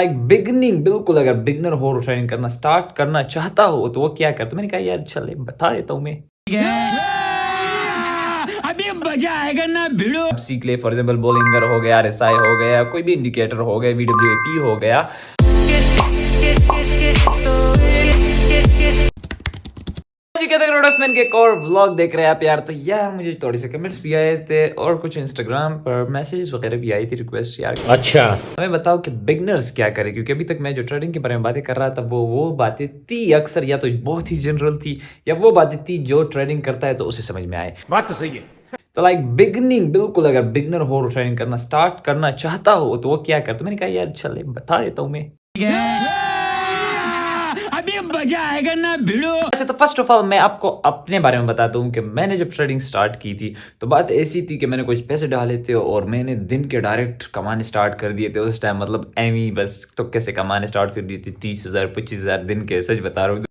Like beginning, बिल्कुल अगर beginner हो ट्रेनिंग करना स्टार्ट करना चाहता हो तो वो क्या करता? मैंने कहा यार चले बता देता हूँ मैं, अभी मजा आएगा ना भिड़ो। आप सीख ले, फॉर एग्जांपल बॉलिंगर हो गया, RSI हो गया, कोई भी इंडिकेटर हो गया, VWAP हो गया। के एक और व्लॉग देख रहे हैं आप यार। तो यार मुझे थोड़े से कमेंट्स भी आए थे और कुछ इंस्टाग्राम पर मैसेजेस वगैरह भी आई थी, रिक्वेस्ट यार। अच्छा हमें बताओ कि बिगनर्स क्या करें, क्योंकि अभी तक मैं जो ट्रेडिंग के बारे में बातें कर रहा था वो बातें थी अक्सर या तो बहुत ही जनरल थी या वो बातें थी जो ट्रेडिंग करता है तो उसे समझ में आए। बात तो सही है। तो लाइक बिगनिंग, बिल्कुल अगर बिगनर हो ट्रेनिंग करना स्टार्ट करना चाहता हो तो वो क्या करता? मैंने कहा यार चले बता देता हूँ मैं, अभी मजा आएगा ना भिड़ो। अच्छा तो फर्स्ट ऑफ ऑल मैं आपको अपने बारे में बताता हूँ कि मैंने जब ट्रेडिंग स्टार्ट की थी तो बात ऐसी थी कि मैंने कुछ पैसे डाले थे और मैंने दिन के डायरेक्ट कमाने स्टार्ट कर दिए थे उस टाइम। मतलब एमी बस तो कैसे कमाने स्टार्ट कर दिए थे 30,000 25,000 दिन के, सच बता रहा हूँ।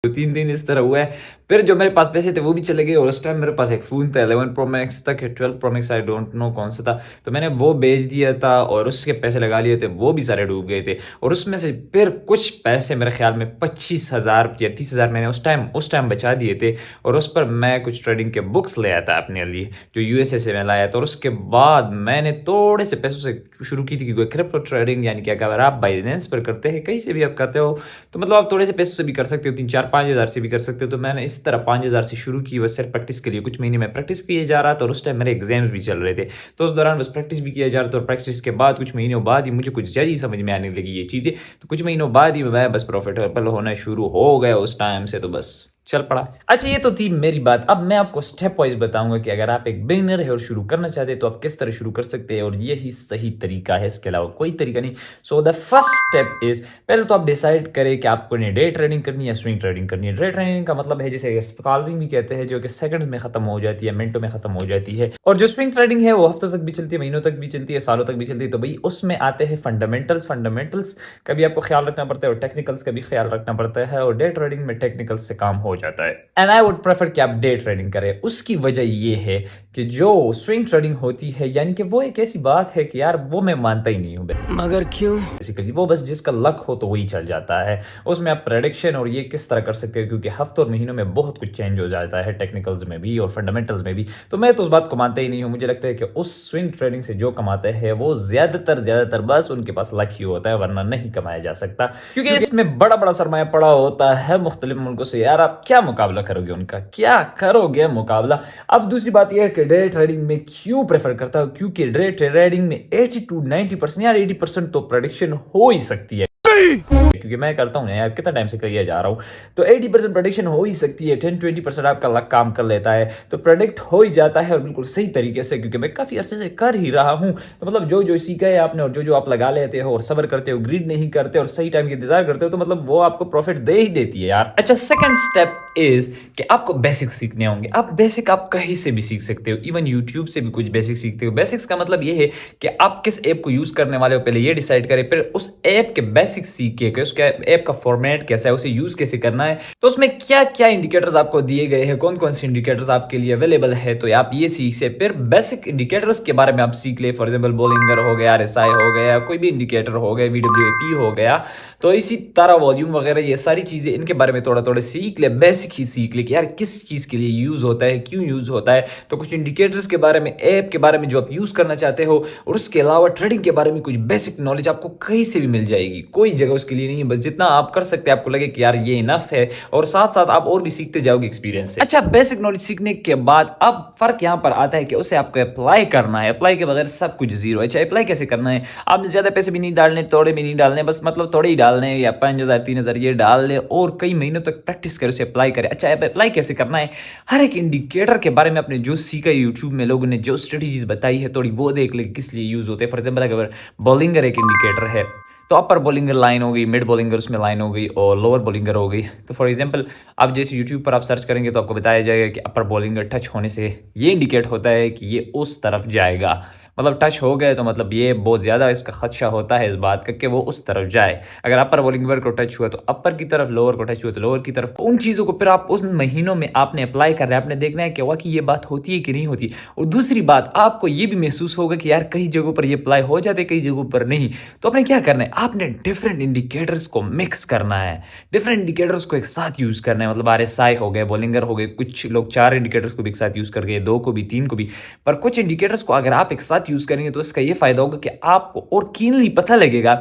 2-3 दिन इस तरह हुआ है। फिर जो मेरे पास पैसे थे वो भी चले गए और उस टाइम मेरे पास एक फ़ोन था 11 Pro Max तक है, 12 Pro Max I don't know कौन सा था, तो मैंने वो बेच दिया था और उसके पैसे लगा लिए थे, वो भी सारे डूब गए थे। और उसमें से फिर कुछ पैसे मेरे ख्याल में 25,000 या 30,000 मैंने उस टाइम बचा दिए थे और उस पर मैं कुछ ट्रेडिंग के बुक्स ले आया था अपने लिए जो USA से मैं लाया था। और उसके बाद मैंने थोड़े से पैसों से शुरू की थी, क्योंकि क्रिप्टो ट्रेडिंग यानी कि अगर आप बाइनेंस पर करते हैं, कहीं से भी आप करते हो तो मतलब आप थोड़े से पैसों से भी कर सकते हो, 3-4-5 हज़ार से भी कर सकते हो। तो मैंने इस तरह 5,000 से शुरू की, बस सिर्फ प्रैक्टिस के लिए। कुछ महीने में प्रैक्टिस किए जा रहा था और उस टाइम मेरे एग्जाम्स भी चल रहे थे, तो उस दौरान बस प्रैक्टिस भी किया जा रहा था। और प्रैक्टिस के बाद कुछ महीनों बाद ही मुझे कुछ ज़्यादा ही समझ में आने लगी ये चीज़ें, तो कुछ महीनों बाद ही मैं बस प्रॉफिटेबल होना शुरू हो गया उस टाइम से, तो बस चल पड़ा। अच्छा ये तो थी मेरी बात। अब मैं आपको स्टेप वाइज बताऊंगा कि अगर आप एक बिगिनर है और शुरू करना चाहते हैं तो आप किस तरह शुरू कर सकते हैं और यही सही तरीका है, इसके अलावा कोई तरीका नहीं। So the first step is, पहले तो आप डिसाइड करें कि आपको डे ट्रेडिंग करनी है या स्विंग ट्रेडिंग करनी है। डे ट्रेडिंग का मतलब है जिसे स्कैल्पिंग भी कहते हैं, जो कि सेकंड में खत्म हो जाती है, मिनटों में खत्म हो जाती है। और जो स्विंग ट्रेडिंग है वो हफ्तों तक भी चलती है, महीनों तक भी चलती है, सालों तक भी चलती है। तो भाई उसमें आते हैं फंडामेंटल्स का भी आपको ख्याल रखना पड़ता है और टेक्निकल्स का भी ख्याल रखना पड़ता है। और डे ट्रेडिंग में टेक्निकल्स से काम हो जाता है। एंड आई वुड प्रेफर कि आप डे ट्रेडिंग करें। उसकी वजह ये है कि जो स्विंग ट्रेडिंग होती है यानी कि वो एक ऐसी बात है कि यार वो मैं मानता ही नहीं हूँ, मगर क्यों? बेसिकली वो बस जिसका लक हो तो वही चल जाता है। उसमें आप प्रेडिक्शन और ये किस तरह कर सकते हो, क्योंकि हफ्तों और महीनों में बहुत कुछ चेंज हो जाता है, टेक्निकल्स में भी और फंडामेंटल्स में भी। तो मैं तो उस बात को मानता ही नहीं हूँ। मुझे लगता है कि उस स्विंग ट्रेडिंग से जो कमाते हैं वो ज्यादातर बस उनके पास लक ही होता है, वरना नहीं कमाया जा सकता, क्योंकि इसमें बड़ा बड़ा सरमाया पड़ा होता है मुख्तलिफ मुल्कों से। यार आप क्या मुकाबला करोगे उनका, क्या करोगे मुकाबला? अब दूसरी बात यह है कि डे ट्रेडिंग में क्यों प्रेफर करता हूं, क्योंकि डे ट्रेडिंग में 80 to 90% यार 80% तो प्रेडिक्शन हो ही सकती है, क्योंकि मैं करता हूँ ना यार, कितना टाइम से किया जा रहा हूँ। तो 80% प्रेडिक्शन हो ही सकती है, 10-20% आपका लक काम कर लेता है, तो प्रेडिक्ट हो ही जाता है और बिल्कुल सही तरीके से, क्योंकि मैं काफी अरसे से कर ही रहा हूँ। तो मतलब जो जो सीखा है आपने और जो जो आप लगा लेते हो और सब्र करते हो, ग्रीड नहीं करते और सही टाइम की इंतजार करते हो, तो मतलब वो आपको प्रॉफिट दे ही देती है यार। अच्छा सेकंड स्टेप इज कि आपको बेसिक्स सीखने होंगे। आप बेसिक आप कहीं से भी सीख सकते हो, इवन यूट्यूब से भी कुछ बेसिक सीखते हो। बेसिक्स का मतलब ये है कि आप किस ऐप को यूज करने वाले हो पहले ये डिसाइड करें, फिर उस ऐप के बेसिक्स सीख के उसका ऐप का फॉर्मेट कैसा है, उसे यूज कैसे करना है, तो उसमें क्या क्या इंडिकेटर्स आपको दिए गए हैं, कौन कौन से इंडिकेटर्स आपके लिए अवेलेबल है, तो आप ये सीख से फिर बेसिक इंडिकेटर्स के बारे में आप सीख ले। फॉर एग्जांपल बॉलिंगर हो गया, RSI हो गया, कोई भी इंडिकेटर हो गया, VWAP हो गया, तो इसी तरह वॉल्यूम वगैरह ये सारी चीजें, इनके बारे में थोड़ा थोड़ा सीख ले, बेसिक ही सीख ले कि यार किस चीज के लिए यूज होता है, क्यों यूज होता है। तो कुछ इंडिकेटर्स के बारे में, ऐप के बारे में जो आप यूज करना चाहते हो, और उसके अलावा ट्रेडिंग के बारे में कुछ बेसिक नॉलेज आपको कहीं से भी मिल जाएगी, कोई जगह उसके लिए नहीं है। बस जितना आप कर सकते हैं, आपको लगे कि यार ये इनफ है, और साथ साथ आप और भी सीखते जाओगे एक्सपीरियंस से। अच्छा बेसिक नॉलेज सीखने के बाद अब फर्क यहाँ पर आता है कि उसे आपको अप्लाई करना है। अप्लाई के बगैर सब कुछ जीरो है। अच्छा अप्लाई कैसे करना है? आपने ज्यादा पैसे भी नहीं डालने, थोड़े भी नहीं डालने, बस मतलब थोड़े ही डालने, या 5,000 3,000 ये डाल ले और कई महीनों तक प्रैक्टिस करे, उसे अप्लाई करे। अच्छा अप्लाई कैसे करना है? हर एक इंडिकेटर के बारे में आपने जो सीखा, यूट्यूब में लोगों ने जो स्ट्रेटेजीज बताई है थोड़ी वो देख ले किस लिए यूज होते हैं। फॉर एग्जाम्पल अगर बॉलिंगर एक इंडिकेटर है तो अपर बॉलिंगर लाइन हो गई, मिड बॉलिंगर उसमें लाइन हो गई और लोअर बॉलिंगर हो गई। तो फॉर एग्जांपल आप जैसे यूट्यूब पर आप सर्च करेंगे तो आपको बताया जाएगा कि अपर बॉलिंगर टच होने से ये इंडिकेट होता है कि ये उस तरफ जाएगा, मतलब टच हो गए तो मतलब ये बहुत ज़्यादा इसका खदशा होता है इस बात का कि वो उस तरफ जाए। अगर अपर वॉल्यूम को टच हुआ तो अपर की तरफ, लोअर को टच हुआ तो लोअर की तरफ। उन चीज़ों को फिर आप उन महीनों में आपने अप्लाई कर रहे हैं, आपने देखना है कि वाकई ये बात होती है कि नहीं होती। और दूसरी बात, आपको ये भी महसूस होगा कि यार कई जगहों पर ये अप्लाई हो जाते, कई जगहों पर नहीं। तो आपने क्या करना है, आपने डिफरेंट इंडिकेटर्स को मिक्स करना है, डिफरेंट इंडिकेटर्स को एक साथ यूज़ करना है। मतलब RSI हो गए, बोलिंगर हो गए, कुछ लोग 4 इंडिकेटर्स को भी एक साथ यूज़ कर गए, 2 को भी, 3 को भी। पर कुछ इंडिकेटर्स को अगर आप एक साथ यूज़ करेंगे तो इसका ये फ़ायदा होगा कि आपको और कीनली पता लगेगा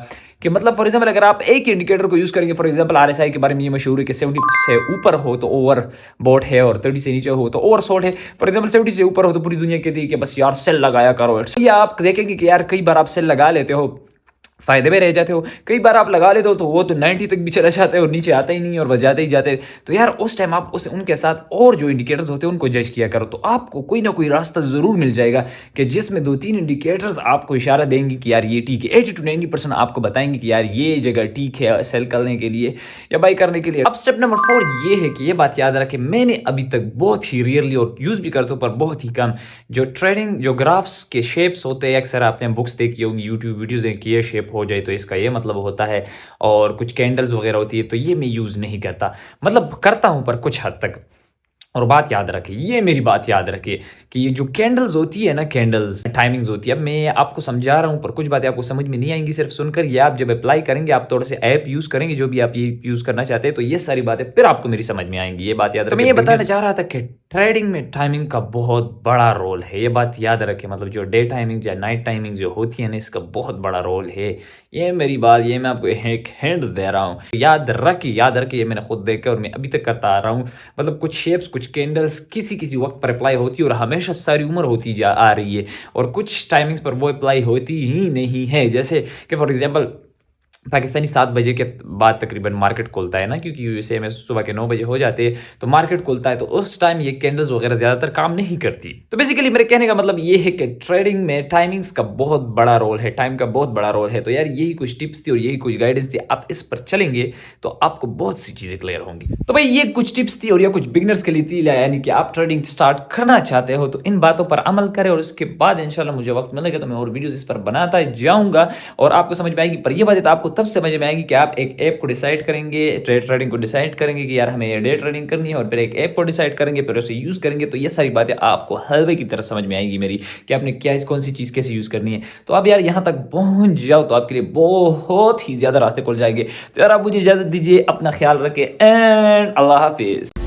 कि मतलब फॉर एग्जांपल अगर आप एक इंडिकेटर को यूज़ करेंगे, फॉर एग्जांपल RSI के बारे में ये मशहूर है कि 70 से ऊपर हो तो ओवर बॉट है और 30 से नीचे हो तो ओवर शॉर्ट है। फॉर एग्जांपल 70 से ऊपर हो तो पूरी दुनिया कहती है कि बस यार सेल लगाया करो। या आप देखेंगे कि यार कई बार आप सेल लगा लेते हो, फायदे में रह जाते हो, कई बार आप लगा लेते हो तो वो तो 90 तक भी चला जाता है और नीचे आता ही नहीं और बस जाते ही जाते। तो यार उस टाइम आप उनके साथ और जो इंडिकेटर्स होते हैं उनको जज किया करो, तो आपको कोई ना कोई रास्ता ज़रूर मिल जाएगा कि जिसमें 2-3 इंडिकेटर्स आपको इशारा देंगे कि यार ये ठीक है। 80 to 90% आपको बताएंगे कि यार ये जगह ठीक है सेल करने के लिए या बाई करने के लिए। अब स्टेप नंबर 4 ये है कि ये बात याद रखें, मैंने अभी तक बहुत ही रेयरली और यूज़ भी करता हूँ पर बहुत ही कम, जो ट्रेडिंग जो ग्राफ्स के शेप्स होते हैं, अक्सर आपने बुक्स देखी होंगी, यूट्यूब वीडियोज़ देखी, ये शेप हो जाए तो इसका ये मतलब होता है, और कुछ कैंडल्स वगैरह होती है, तो ये मैं यूज़ नहीं करता। मतलब करता हूँ पर कुछ हद तक। और बात याद रखिए, ये मेरी बात याद रखिए कि ये जो कैंडल्स होती है ना, कैंडल्स टाइमिंग्स होती है, अब मैं आपको समझा रहा हूँ पर कुछ बातें आपको समझ में नहीं आएंगी सिर्फ सुनकर। ये आप जब अप्लाई करेंगे, आप थोड़े से ऐप यूज़ करेंगे जो भी आप ये यूज़ करना चाहते हैं, तो ये सारी बातें फिर आपको मेरी समझ में आएंगी। ये बात याद रखिए। मैं ये बताना चाह रहा था कि ट्रेडिंग में टाइमिंग का बहुत बड़ा रोल है, ये बात याद रखें। मतलब जो डे टाइमिंग या नाइट टाइमिंग जो होती है ना, इसका बहुत बड़ा रोल है। ये मेरी बात, ये मैं आपको एक हिंट दे रहा हूँ, याद रखिए। ये मैंने खुद देखा और मैं अभी तक करता आ रहा हूँ। मतलब कुछ शेप्स, कुछ कैंडल्स किसी वक्त पर अप्लाई होती है और हमेशा सारी उम्र होती जा आ रही है, और कुछ टाइमिंग्स पर वो अप्लाई होती ही नहीं है। जैसे कि फॉर एग्जांपल पाकिस्तानी 7 बजे के बाद तकरीबन मार्केट खुलता है ना, क्योंकि यूएसए में सुबह के 9 बजे हो जाते हैं तो मार्केट खुलता है, तो उस टाइम ये कैंडल्स वगैरह ज़्यादातर काम नहीं करती। तो बेसिकली मेरे कहने का मतलब ये है कि ट्रेडिंग में टाइमिंग्स का बहुत बड़ा रोल है, टाइम का बहुत बड़ा रोल है। तो यार यही कुछ टिप्स थी और यही कुछ गाइडेंस थी, आप इस पर चलेंगे तो आपको बहुत सी चीज़ें क्लियर होंगी। तो भाई ये कुछ टिप्स थी और ये कुछ बिगनर्स के लिए थी, यानी कि आप ट्रेडिंग स्टार्ट करना चाहते हो तो इन बातों पर अमल करें, और उसके बाद इंशाल्लाह मुझे वक्त मिलेगा तो मैं और वीडियोस इस पर बनाता जाऊंगा और आपको समझ में आएगी। पर ये बात आपको तब समझ में आएगी कि आप एक ऐप को डिसाइड करेंगे, ट्रेडिंग को डिसाइड करेंगे कि यार हमें डे ट्रेडिंग करनी है, और फिर एक ऐप को डिसाइड करेंगे, फिर उसे यूज़ करेंगे। तो ये सारी बातें आपको हलवे की तरह समझ में आएगी मेरी, कि आपने क्या कौन सी चीज़ कैसे यूज़ करनी है। तो अब यार यहाँ तक पहुँच जाओ तो आपके लिए बहुत ही ज़्यादा रास्ते खुल जाएंगे। तो यार आप मुझे इजाज़त दीजिए, अपना ख्याल रखें एंड अल्लाह हाफिज़।